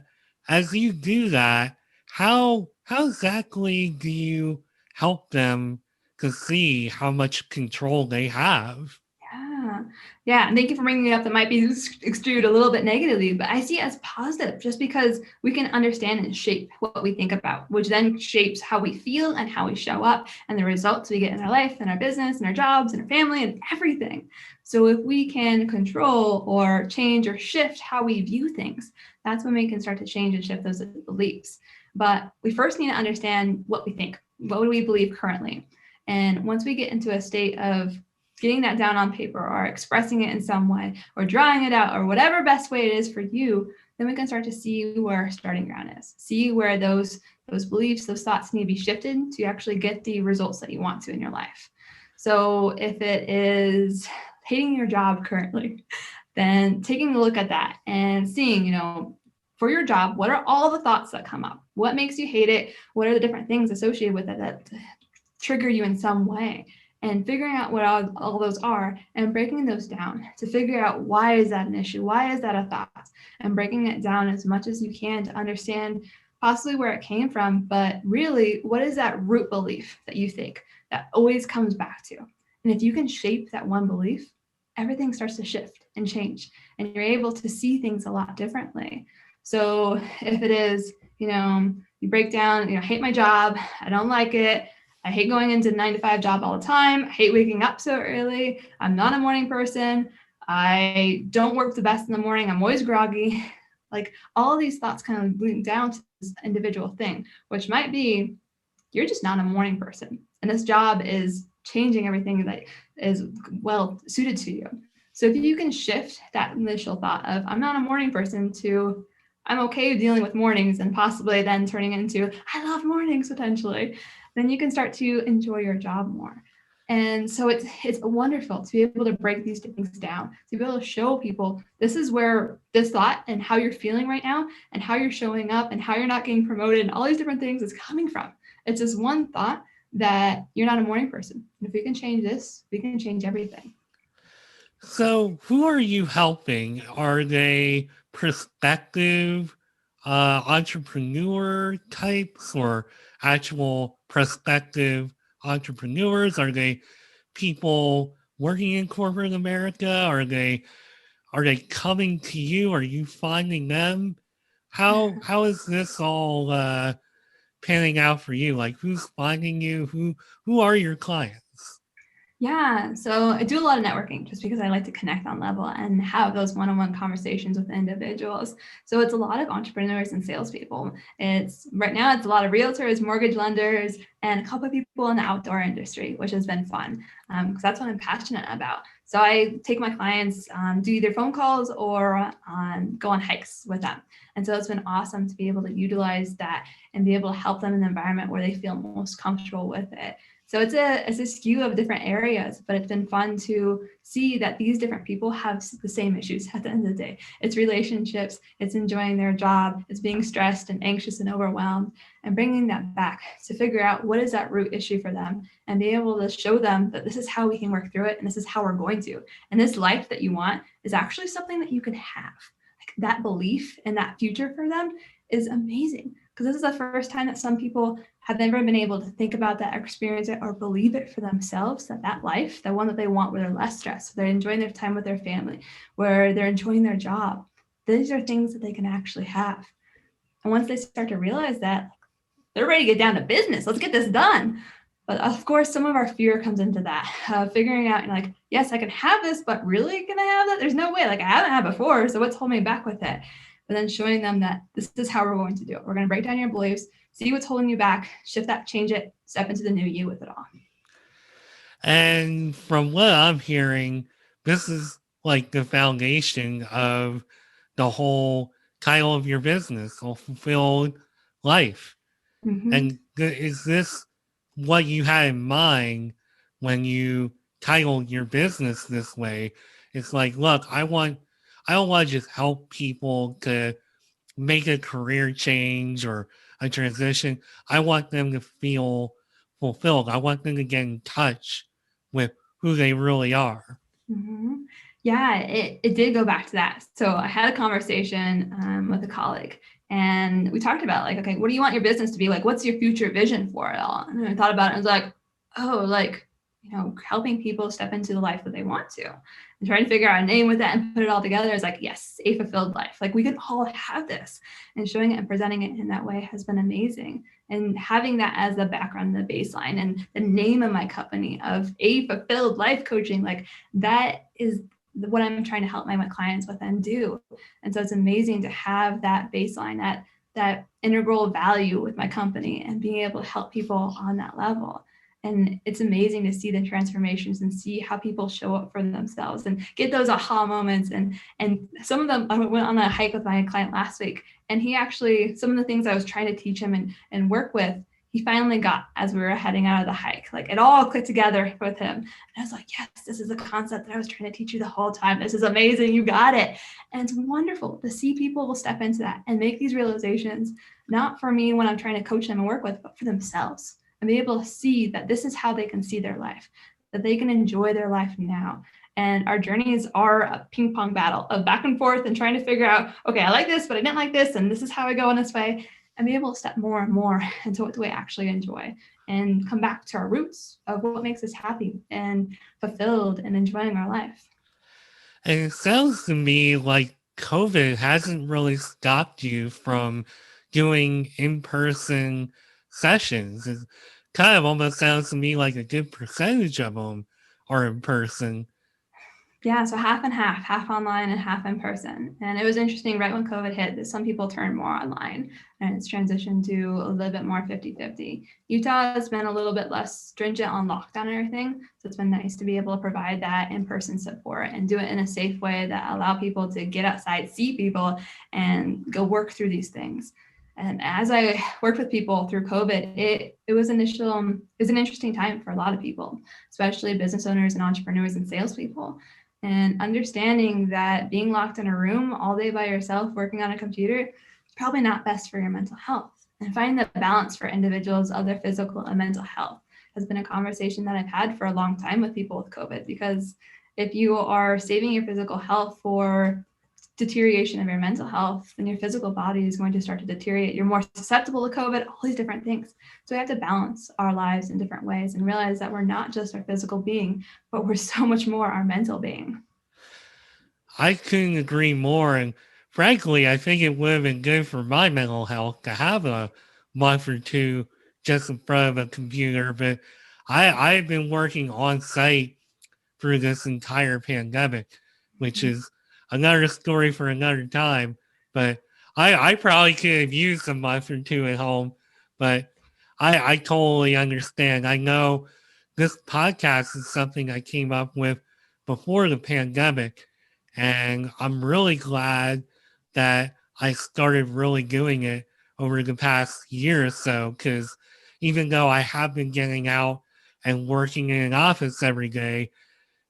as you do that, how exactly do you help them to see how much control they have? Yeah. Yeah, and thank you for bringing it up. That might be extruded a little bit negatively, but I see it as positive just because we can understand and shape what we think about, which then shapes how we feel and how we show up and the results we get in our life and our business and our jobs and our family and everything. So if we can control or change or shift how we view things, that's when we can start to change and shift those beliefs. But we first need to understand what we think. What do we believe currently? And once we get into a state of getting that down on paper or expressing it in some way or drawing it out or whatever best way it is for you, then we can start to see where our starting ground is, see where those beliefs, those thoughts need to be shifted to actually get the results that you want to in your life. So if it is hating your job currently, then taking a look at that and seeing, for your job, what are all the thoughts that come up? What makes you hate it? What are the different things associated with it that trigger you in some way? And figuring out what all those are and breaking those down to figure out why is that an issue? Why is that a thought? And breaking it down as much as you can to understand possibly where it came from, but really, what is that root belief that you think that always comes back to? And if you can shape that one belief, everything starts to shift and change, and you're able to see things a lot differently. So if it is, you break down, hate my job, I don't like it, I hate going into a 9-to-5 job all the time. I hate waking up so early. I'm not a morning person. I don't work the best in the morning. I'm always groggy. Like all of these thoughts kind of link down to this individual thing, which might be you're just not a morning person. And this job is changing everything that is well suited to you. So if you can shift that initial thought of I'm not a morning person to I'm okay dealing with mornings and possibly then turning into I love mornings potentially, then you can start to enjoy your job more. And so it's wonderful to be able to break these things down, to be able to show people this is where this thought and how you're feeling right now and how you're showing up and how you're not getting promoted and all these different things is coming from. It's just one thought that you're not a morning person. And if we can change this, we can change everything. So, who are you helping? Are they prospective entrepreneur types or actual prospective entrepreneurs? Are they people working in corporate America? Are they coming to you? Are you finding them? How is this all panning out for you? Like, who's finding you? Who are your clients? Yeah, so I do a lot of networking just because I like to connect on level and have those one-on-one conversations with individuals. So it's a lot of entrepreneurs and salespeople. It's right now it's a lot of realtors, mortgage lenders, and a couple of people in the outdoor industry, which has been fun because that's what I'm passionate about. So I take my clients, do either phone calls or go on hikes with them. And so it's been awesome to be able to utilize that and be able to help them in an environment where they feel most comfortable with it. So it's a skew of different areas, but it's been fun to see that these different people have the same issues at the end of the day. It's relationships, it's enjoying their job, it's being stressed and anxious and overwhelmed, and bringing that back to figure out what is that root issue for them and be able to show them that this is how we can work through it and this is how we're going to. And this life that you want is actually something that you can have. Like that belief in that future for them is amazing because this is the first time that some people have never been able to think about that, experience it, or believe it for themselves, that life, the one that they want where they're less stressed, they're enjoying their time with their family, where they're enjoying their job. These are things that they can actually have. And once they start to realize that, they're ready to get down to business. Let's get this done. But of course, some of our fear comes into that, figuring out, like, yes, I can have this, but really can I have that? There's no way. Like, I haven't had before, so what's holding me back with it? But then showing them that this is how we're going to do it. We're going to break down your beliefs, see what's holding you back, shift that, change it, step into the new you with it all. And from what I'm hearing, this is like the foundation of the whole title of your business, a fulfilled life. Mm-hmm. And is this what you had in mind when you titled your business this way? It's like, look, I don't want to just help people to make a career change or a transition. I want them to feel fulfilled. I want them to get in touch with who they really are. Mm-hmm. Yeah, it did go back to that. So I had a conversation with a colleague and we talked about like, okay, what do you want your business to be like? What's your future vision for it all? And I thought about it and I was like, oh, like helping people step into the life that they want to, and trying to figure out a name with that and put it all together is like, yes, a fulfilled life. Like we can all have this, and showing it and presenting it in that way has been amazing. And having that as the background, the baseline, and the name of my company of A Fulfilled Life Coaching, like that is what I'm trying to help my clients with and do. And so it's amazing to have that baseline, that integral value with my company, and being able to help people on that level. And it's amazing to see the transformations and see how people show up for themselves and get those aha moments. And some of them, I went on a hike with my client last week, and he actually, some of the things I was trying to teach him and work with, he finally got as we were heading out of the hike. Like it all clicked together with him. And I was like, yes, this is the concept that I was trying to teach you the whole time. This is amazing. You got it. And it's wonderful to see people will step into that and make these realizations, not for me when I'm trying to coach them and work with, but for themselves, and be able to see that this is how they can see their life, that they can enjoy their life now. And our journeys are a ping pong battle of back and forth and trying to figure out, okay, I like this, but I didn't like this, and this is how I go in this way, and be able to step more and more into what do we actually enjoy, and come back to our roots of what makes us happy and fulfilled and enjoying our life. And it sounds to me like COVID hasn't really stopped you from doing in-person sessions. It kind of almost sounds to me like a good percentage of them are in person. Yeah, so half and half online and half in person. And it was interesting right when COVID hit that some people turned more online, and it's transitioned to a little bit more 50-50. Utah has been a little bit less stringent on lockdown and everything. So it's been nice to be able to provide that in-person support and do it in a safe way that allow people to get outside, see people, and go work through these things. And as I worked with people through COVID, it was an interesting time for a lot of people, especially business owners and entrepreneurs and salespeople. And understanding that being locked in a room all day by yourself working on a computer is probably not best for your mental health. And finding the balance for individuals of their physical and mental health has been a conversation that I've had for a long time with people with COVID, because if you are saving your physical health for deterioration of your mental health, then your physical body is going to start to deteriorate. You're more susceptible to COVID, all these different things. So we have to balance our lives in different ways and realize that we're not just our physical being, but we're so much more our mental being. I couldn't agree more. And frankly, I think it would have been good for my mental health to have a month or two just in front of a computer. But I've been working on site through this entire pandemic, which is another story for another time. But I probably could have used a month or two at home, but I totally understand. I know this podcast is something I came up with before the pandemic, and I'm really glad that I started really doing it over the past year or so, because even though I have been getting out and working in an office every day,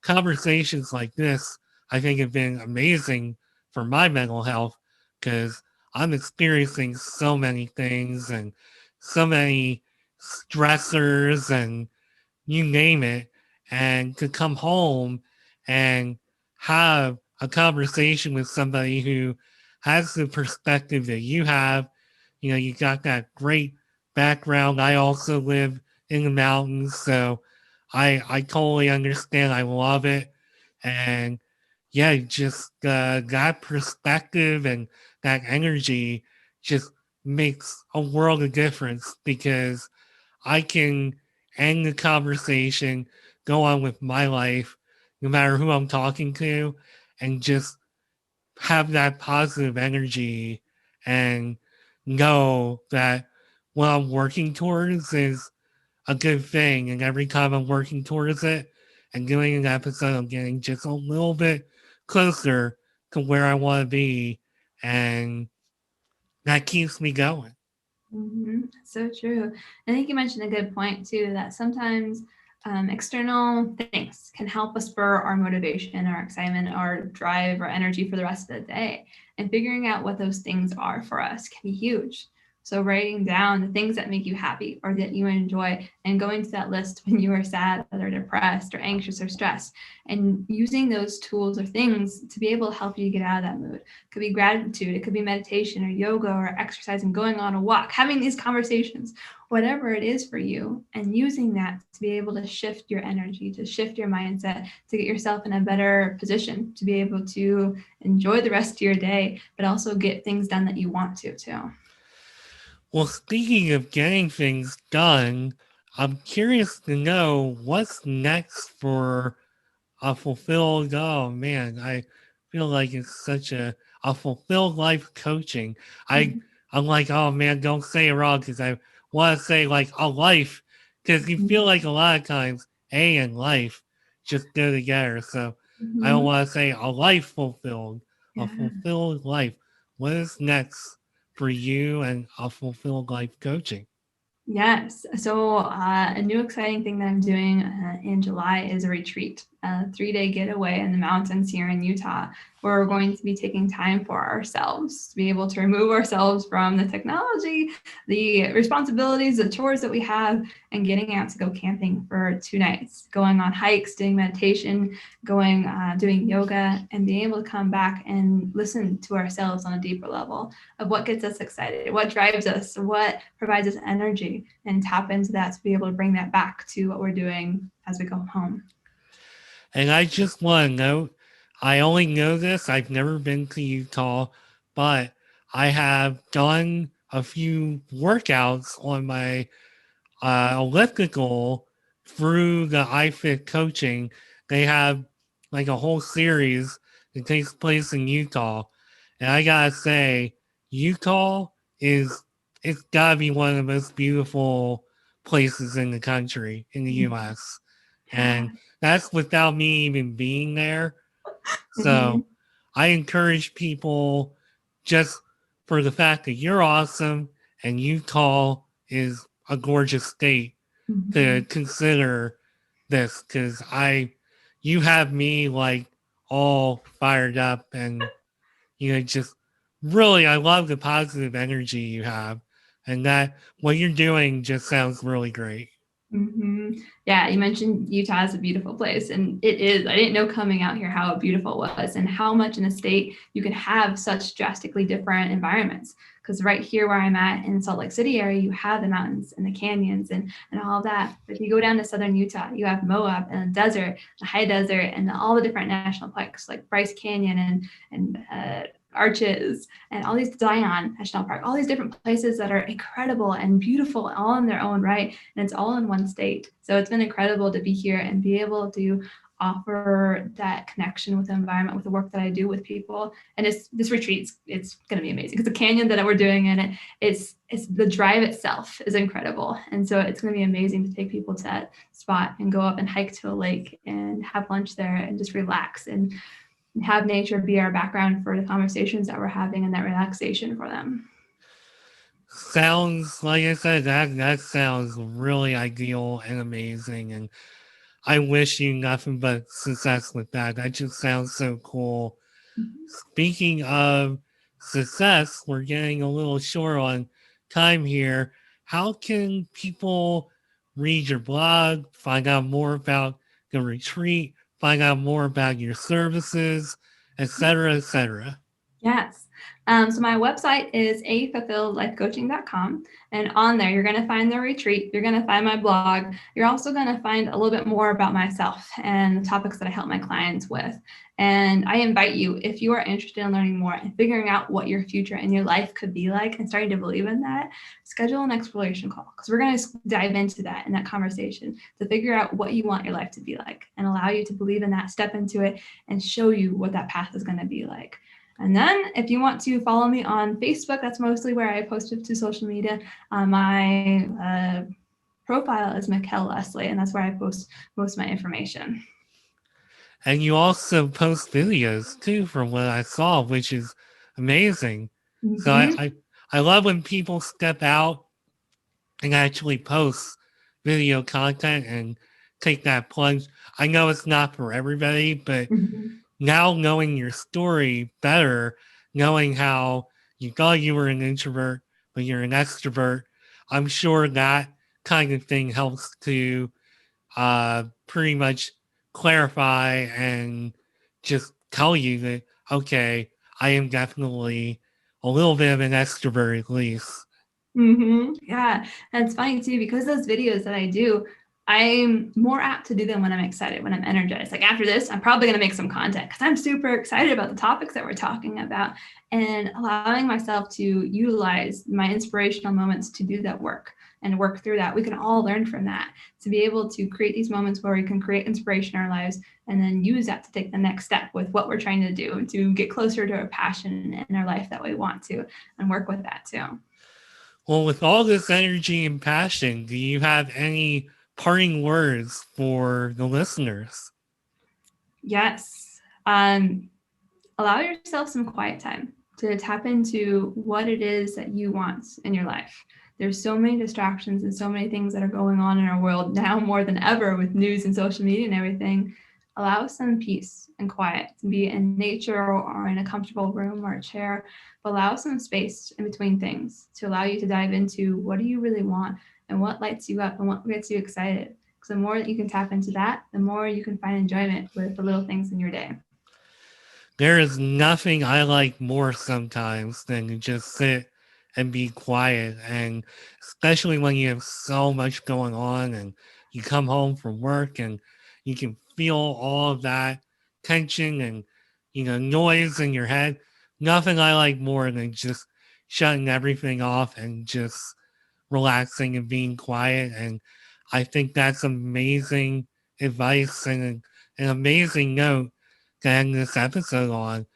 conversations like this, I think, have been amazing for my mental health, because I'm experiencing so many things and so many stressors and you name it. And to come home and have a conversation with somebody who has the perspective that you have, you got that great background. I also live in the mountains, so I totally understand. I love it. And yeah, just that perspective and that energy just makes a world of difference, because I can end the conversation, go on with my life, no matter who I'm talking to, and just have that positive energy and know that what I'm working towards is a good thing. And every time I'm working towards it and doing an episode, I'm getting just a little bit closer to where I want to be. And that keeps me going. Mm-hmm. So true. I think you mentioned a good point too, that sometimes external things can help us spur our motivation, our excitement, our drive, our energy for the rest of the day. And figuring out what those things are for us can be huge. So writing down the things that make you happy or that you enjoy and going to that list when you are sad or depressed or anxious or stressed and using those tools or things to be able to help you get out of that mood. It could be gratitude, it could be meditation or yoga or exercising, going on a walk, having these conversations, whatever it is for you, and using that to be able to shift your energy, to shift your mindset, to get yourself in a better position to be able to enjoy the rest of your day, but also get things done that you want to too. Well, speaking of getting things done, I'm curious to know what's next for a fulfilled, oh man, I feel like it's such a fulfilled life coaching. I, Mhm. I'm like, oh man, don't say it wrong because I want to say like a life because you feel like a lot of times A and life just go together. So I don't Mhm. want to say a life fulfilled, a Yeah. fulfilled life. What is next for you and a fulfilled life coaching? Yes. So, a new exciting thing that I'm doing in July is a retreat, a 3 day getaway in the mountains here in Utah, where we're going to be taking time for ourselves to be able to remove ourselves from the technology, the responsibilities, the chores that we have, and getting out to go camping for 2 nights, going on hikes, doing meditation, going, doing yoga, and being able to come back and listen to ourselves on a deeper level of what gets us excited, what drives us, what provides us energy, and tap into that to be able to bring that back to what we're doing as we go home. And I just want to note, I only know this, I've never been to Utah, but I have done a few workouts on my elliptical through the iFit coaching. They have like a whole series that takes place in Utah. And I gotta say, Utah is, it's gotta be one of the most beautiful places in the country, in the US. And Yeah. that's without me even being there. Mm-hmm. So I encourage people, just for the fact that you're awesome and Utah is a gorgeous state, Mm-hmm. to consider this because you have me like all fired up and just really, I love the positive energy you have, and that what you're doing just sounds really great. Mm-hmm. Yeah, you mentioned Utah is a beautiful place, and it is. I didn't know coming out here how beautiful it was and how much in a state you can have such drastically different environments. Because right here where I'm at in the Salt Lake City area, you have the mountains and the canyons and all of that. But if you go down to southern Utah, you have Moab and the desert, the high desert, and all the different national parks like Bryce Canyon and Arches and all these Zion National Park, all these different places that are incredible and beautiful all in their own right, and it's all in one state. So it's been incredible to be here and be able to offer that connection with the environment with the work that I do with people. And it's this retreat, it's going to be amazing. It's a canyon that we're doing in it. It's the drive itself is incredible, and so it's going to be amazing to take people to that spot and go up and hike to a lake and have lunch there and just relax and have nature be our background for the conversations that we're having and that relaxation for them. Sounds like I said, that sounds really ideal and amazing, and I wish you nothing but success with that. That just sounds so cool. Speaking of success, we're getting a little short on time here. How can people read your blog, find out more about the retreat, find out more about your services, etc., etc.? Yes. So my website is afulfilledlifecoaching.com. And on there, you're going to find the retreat. You're going to find my blog. You're also going to find a little bit more about myself and the topics that I help my clients with. And I invite you, if you are interested in learning more and figuring out what your future and your life could be like and starting to believe in that, schedule an exploration call because we're going to dive into that in that conversation to figure out what you want your life to be like and allow you to believe in that, step into it, and show you what that path is going to be like. And then if you want to follow me on Facebook, that's mostly where I post it to social media. My profile is Mikkel Leslie, and that's where I post most of my information. And you also post videos too, from what I saw, which is amazing. So Mm-hmm. I love when people step out and actually post video content and take that plunge. I know it's not for everybody, but Mm-hmm. now knowing your story better, knowing how you thought you were an introvert, but you're an extrovert. I'm sure that kind of thing helps to pretty much clarify and just tell you that, okay, I am definitely a little bit of an extrovert at least. Yeah, and it's funny too because those videos that I do, I'm more apt to do them when I'm excited, when I'm energized. Like after this, I'm probably going to make some content because I'm super excited about the topics that we're talking about and allowing myself to utilize my inspirational moments to do that work and work through that. We can all learn from that to be able to create these moments where we can create inspiration in our lives and then use that to take the next step with what we're trying to do to get closer to a passion in our life that we want to and work with that too. Well, with all this energy and passion, do you have any parting words for the listeners? Yes. Allow yourself some quiet time to tap into what it is that you want in your life. There's so many distractions and so many things that are going on in our world now more than ever with news and social media and everything. Allow some peace and quiet to be in nature or in a comfortable room or a chair, but allow some space in between things to allow you to dive into what do you really want and what lights you up and what gets you excited. Because the more that you can tap into that, the more you can find enjoyment with the little things in your day. There is nothing I like more sometimes than to just sit and be quiet. And especially when you have so much going on and you come home from work and you can feel all of that tension and, noise in your head. Nothing I like more than just shutting everything off and just relaxing and being quiet. And I think that's amazing advice and an amazing note to end this episode on.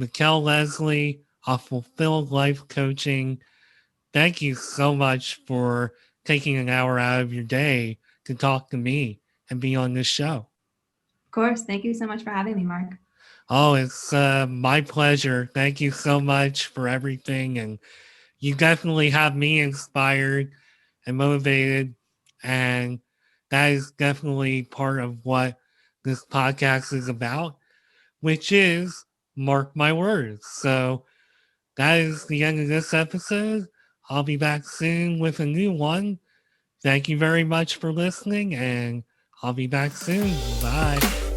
Mikkel Leslie of Fulfilled Life Coaching, thank you so much for taking an hour out of your day to talk to me and be on this show. Of course. Thank you so much for having me, Mark. Oh, it's my pleasure. Thank you so much for everything. And you definitely have me inspired and motivated. And that is definitely part of what this podcast is about, which is Mark My Words. So that is the end of this episode. I'll be back soon with a new one. Thank you very much for listening, and I'll be back soon. Bye.